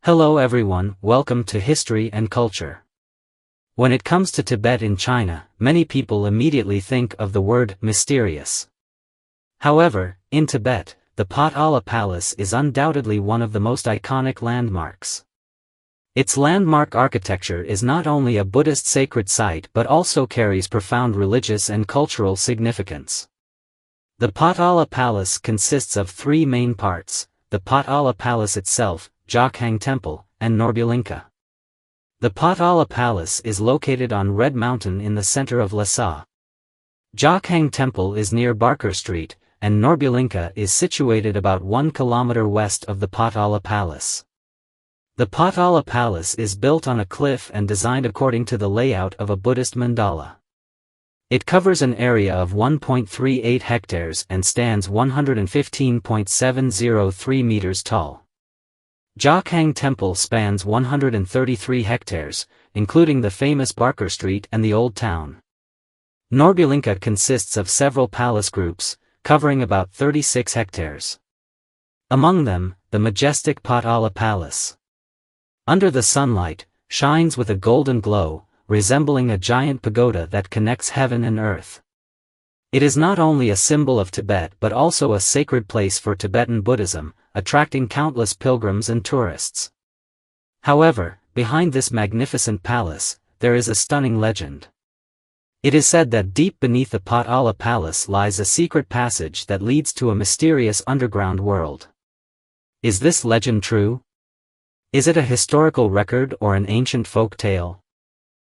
Hello everyone, welcome to History and Culture. When it comes to Tibet in China, many people immediately think of the word mysterious. However, in Tibet, the Potala Palace is undoubtedly one of the most iconic landmarks. Its landmark architecture is not only a Buddhist sacred site but also carries profound religious and cultural significance. The Potala Palace consists of three main parts: the Potala Palace itself, Zheng He Temple, and Norbulinka. The Potala Palace is located on Red Mountain in the center of Lhasa. Zheng He Temple is near Barker Street, and Norbulinka is situated about 1 kilometer west of the Potala Palace. The Potala Palace is built on a cliff and designed according to the layout of a Buddhist mandala. It covers an area of 1.38 hectares and stands 115.703 meters tall. Zheng He Temple spans 133 hectares, including the famous Barker Street and the Old Town. Norbulinka consists of several palace groups, covering about 36 hectares. Among them, the majestic Potala Palace, under the sunlight, shines with a golden glow, resembling a giant pagoda that connects heaven and earth. It is not only a symbol of Tibet but also a sacred place for Tibetan Buddhism, attracting countless pilgrims and tourists. However, behind this magnificent palace, there is a stunning legend. It is said that deep beneath the Potala Palace lies a secret passage that leads to a mysterious underground world. Is this legend true? Is it a historical record or an ancient folk tale?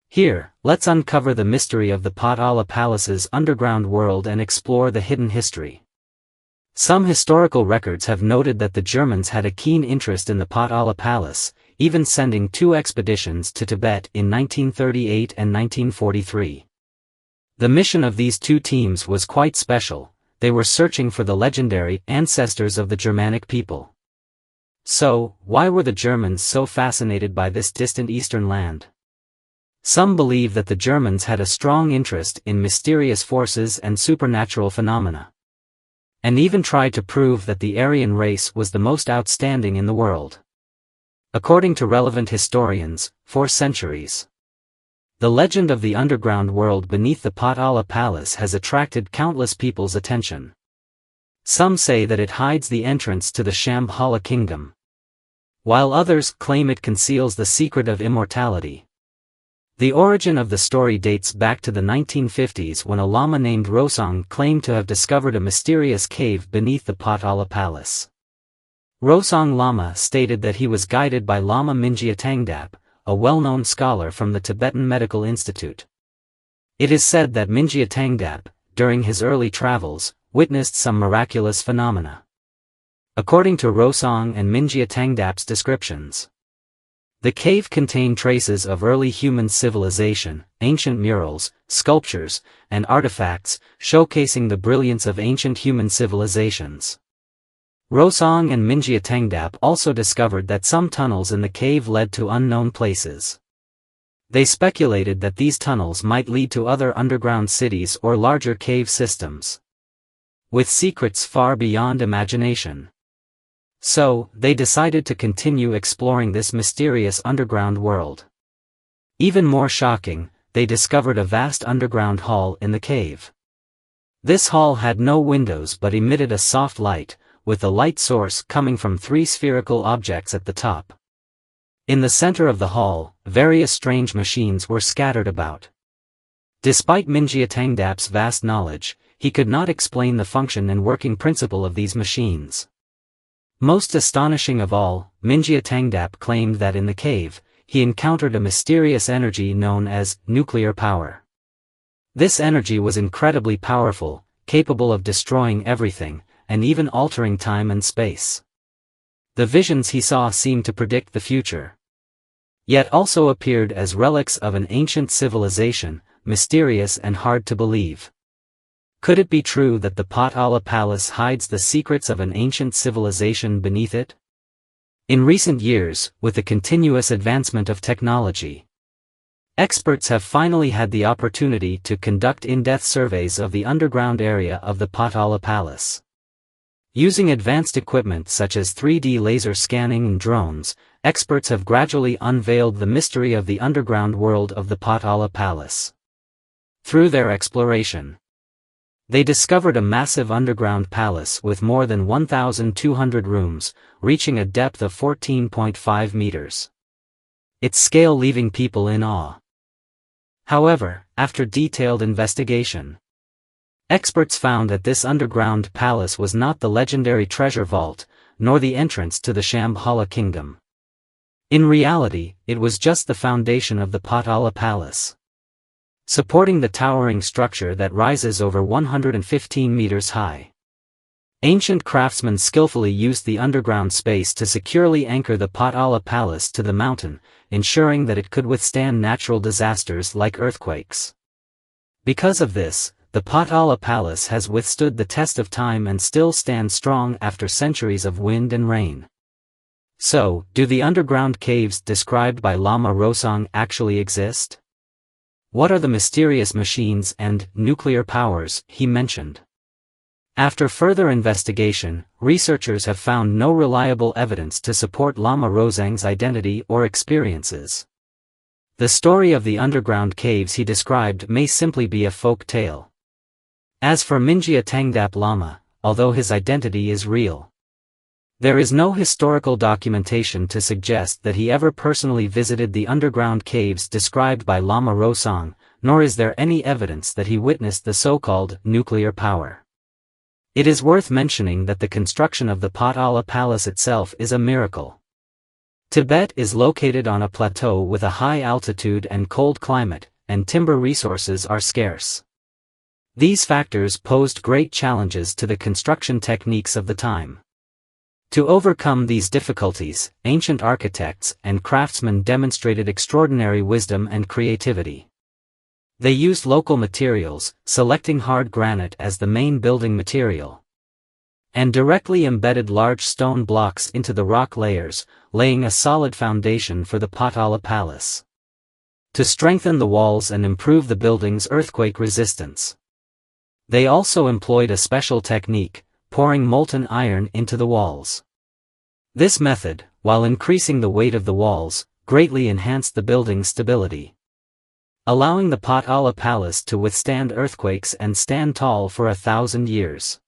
Here, let's uncover the mystery of the Potala Palace's underground world and explore the hidden history. Some historical records have noted that the Germans had a keen interest in the Potala Palace, even sending two expeditions to Tibet in 1938 and 1943. The mission of these two teams was quite special. They were searching for the legendary ancestors of the Germanic people. So, why were the Germans so fascinated by this distant eastern land? Some believe that the Germans had a strong interest in mysterious forces and supernatural phenomena, and even tried to prove that the Aryan race was the most outstanding in the world. According to relevant historians, for centuries, the legend of the underground world beneath the Potala Palace has attracted countless people's attention. Some say that it hides the entrance to the Shambhala kingdom, while others claim it conceals the secret of immortality. The origin of the story dates back to the 1950s when a lama named Rosong claimed to have discovered a mysterious cave beneath the Potala Palace. Rosong Lama stated that he was guided by Lama Mingyur Tangdap, a well-known scholar from the Tibetan Medical Institute. It is said that Mingyur Tangdap, during his early travels, witnessed some miraculous phenomena. According to Rosong and Mingyur Tangdap's descriptions, the cave contained traces of early human civilization, ancient murals, sculptures, and artifacts, showcasing the brilliance of ancient human civilizations. Rosong and Mingyur Tangdap also discovered that some tunnels in the cave led to unknown places. They speculated that these tunnels might lead to other underground cities or larger cave systems, with secrets far beyond imagination. So, they decided to continue exploring this mysterious underground world. Even more shocking, they discovered a vast underground hall in the cave. This hall had no windows but emitted a soft light, with the light source coming from three spherical objects at the top. In the center of the hall, various strange machines were scattered about. Despite Mingyur Tangdap's vast knowledge, he could not explain the function and working principle of these machines. Most astonishing of all, Mingyur Tangdap claimed that in the cave, he encountered a mysterious energy known as nuclear power. This energy was incredibly powerful, capable of destroying everything, and even altering time and space. The visions he saw seemed to predict the future, yet also appeared as relics of an ancient civilization, mysterious and hard to believe. Could it be true that the Potala Palace hides the secrets of an ancient civilization beneath it? In recent years, with the continuous advancement of technology, experts have finally had the opportunity to conduct in-depth surveys of the underground area of the Potala Palace. Using advanced equipment such as 3D laser scanning and drones, experts have gradually unveiled the mystery of the underground world of the Potala Palace. Through their exploration, they discovered a massive underground palace with more than 1,200 rooms, reaching a depth of 14.5 meters. Its scale leaving people in awe. However, after detailed investigation, experts found that this underground palace was not the legendary treasure vault, nor the entrance to the Shambhala kingdom. In reality, it was just the foundation of the Potala Palace, supporting the towering structure that rises over 115 meters high. Ancient craftsmen skillfully used the underground space to securely anchor the Potala Palace to the mountain, ensuring that it could withstand natural disasters like earthquakes. Because of this, the Potala Palace has withstood the test of time and still stands strong after centuries of wind and rain. So, do the underground caves described by Lama Rosang actually exist? What are the mysterious machines and nuclear powers he mentioned? After further investigation, researchers have found no reliable evidence to support Lama Rosang's identity or experiences. The story of the underground caves he described may simply be a folk tale. As for Mingyur Tangdap Lama, although his identity is real, there is no historical documentation to suggest that he ever personally visited the underground caves described by Lama Rosang, nor is there any evidence that he witnessed the so-called nuclear power. It is worth mentioning that the construction of the Potala Palace itself is a miracle. Tibet is located on a plateau with a high altitude and cold climate, and timber resources are scarce. These factors posed great challenges to the construction techniques of the time. To overcome these difficulties, ancient architects and craftsmen demonstrated extraordinary wisdom and creativity. They used local materials, selecting hard granite as the main building material, and directly embedded large stone blocks into the rock layers, laying a solid foundation for the Potala Palace. To strengthen the walls and improve the building's earthquake resistance, they also employed a special technique, pouring molten iron into the walls. This method, while increasing the weight of the walls, greatly enhanced the building's stability, allowing the Potala Palace to withstand earthquakes and stand tall for 1,000 years.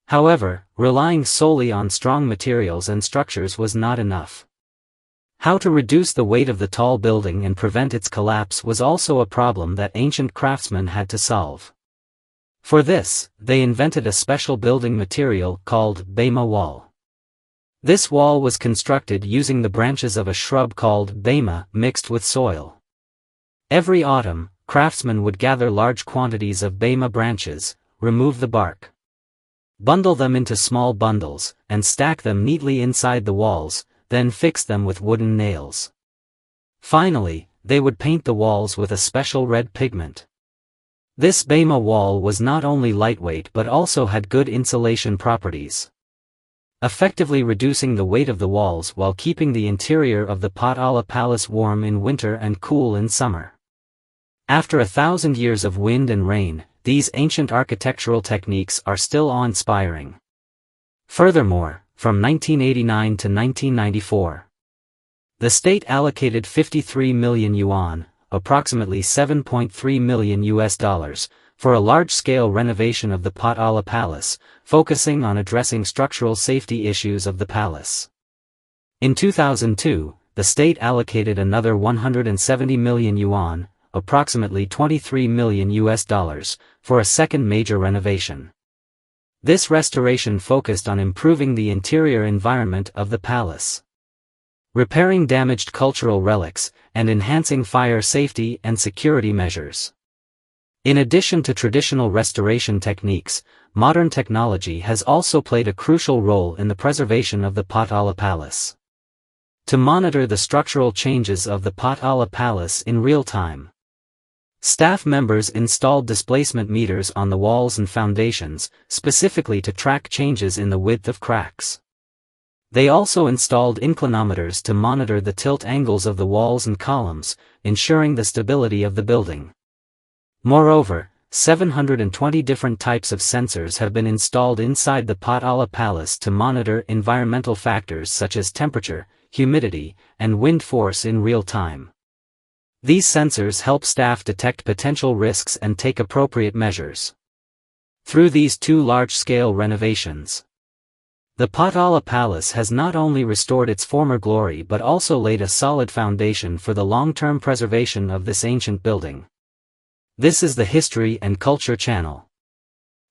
However, relying solely on strong materials and structures was not enough. How to reduce the weight of the tall building and prevent its collapse was also a problem that ancient craftsmen had to solve. For this, they invented a special building material called Bema wall. This wall was constructed using the branches of a shrub called Bema mixed with soil. Every autumn, craftsmen would gather large quantities of Bema branches, remove the bark, bundle them into small bundles, and stack them neatly inside the walls, then fix them with wooden nails. Finally, they would paint the walls with a special red pigment. This Bema wall was not only lightweight but also had good insulation properties, effectively reducing the weight of the walls while keeping the interior of the Potala Palace warm in winter and cool in summer. After 1,000 years of wind and rain, these ancient architectural techniques are still awe-inspiring. Furthermore, from 1989 to 1994, the state allocated 53 million yuan, approximately $7.3 million, for a large-scale renovation of the Potala Palace, focusing on addressing structural safety issues of the palace. In 2002, the state allocated another 170 million yuan, approximately $23 million, for a second major renovation. This restoration focused on improving the interior environment of the palace, repairing damaged cultural relics, and enhancing fire safety and security measures. In addition to traditional restoration techniques, modern technology has also played a crucial role in the preservation of the Potala Palace. To monitor the structural changes of the Potala Palace in real time, staff members installed displacement meters on the walls and foundations, specifically to track changes in the width of cracks. They also installed inclinometers to monitor the tilt angles of the walls and columns, ensuring the stability of the building. Moreover, 720 different types of sensors have been installed inside the Potala Palace to monitor environmental factors such as temperature, humidity, and wind force in real time. These sensors help staff detect potential risks and take appropriate measures. Through these two large-scale renovations, the Potala Palace has not only restored its former glory but also laid a solid foundation for the long-term preservation of this ancient building. This is the History and Culture channel.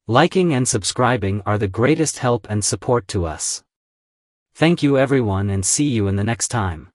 Liking and subscribing are the greatest help and support to us. Thank you everyone and see you in the next time.